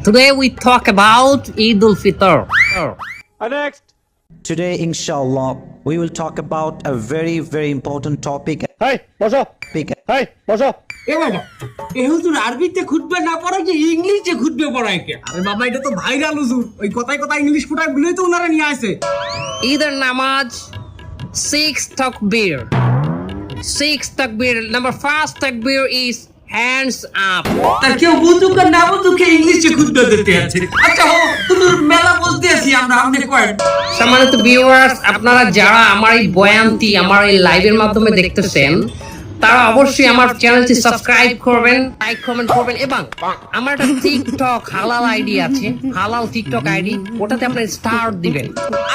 Today we talk about Eid al-Fitr. Next. Today, inshallah, we will talk about a very, very important topic. Hey, বসো। Hey, বসো। এ বাবা এ হুজুর আরবিতে খুতবা না পড়ায় যে ইংলিশে খুতবা পড়ায় কে? আরে বাবা এটা তো ভাইরাল হুজুর, ওই কথায় কথায় ইংলিশ ফুটায় বলেই তো ওনারা নিয়ে আসে। Either namaz, 6 takbir. 6 takbir. Number first takbir is hands up. তার কেউ বুঝুক আর না বুঝুক ইংলিশে খুতবা দিতে আছে। আচ্ছা হো তুমি মেলা বলতে আছি আমরা আপনি কয়েন। সম্মানিত ভিউয়ার্স, আপনারা যারা আমার এই বয়ানটি আমার এই লাইভের মাধ্যমে দেখতেছেন, তারা অবশ্যই আমার চ্যানেলটি সাবস্ক্রাইব করবেন, লাইক কমেন্ট করবেন এবং আমার একটা টিকটক হালাল আইডি আছে, হালাল টিকটক আইডি, ওটাতে আপনি স্টার দিবেন।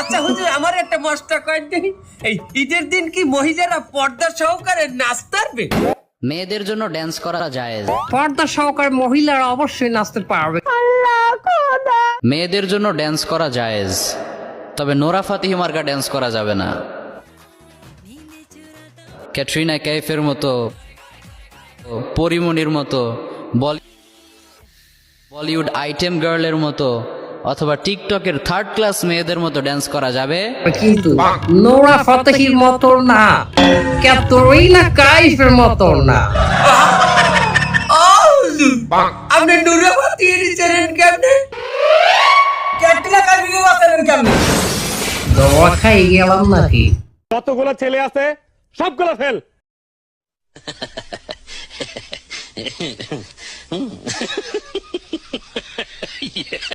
আচ্ছা হুজুর আমার একটা মস্তা কয়েন দেখি, এই ঈদের দিন কি মহিলারা পর্দা সহকারে নাচতে পারবে? মেয়েদের জন্য ড্যান্স করা জায়েজ। পর্দা সহকারে মহিলারা অবশ্যই নাচতে পারবে। মেয়েদের জন্য ড্যান্স করা জায়েজ, তবে নোরা ফাতিহি মার্কা ড্যান্স করা যাবে না। ক্যাটরিনা কাইফের মতো, পরিমণির মতো, বলিউড আইটেম গার্লের মতো অথবা টিকটকের থার্ড ক্লাস মেয়েদের মতো ড্যান্স করা যাবে, কিন্তু নোরা ফাতেহির মতো না, ক্যাটরিনা কাইফের মতো না। আপনি নুরাবাতি এডিশনের কেমনে? ক্যাটরিনা কাইফকে বাঁচালেন কেমনে? দোয়া খাই গেলাম নাকি? যতগুলো ছেলে আছে সবগুলো ফেল।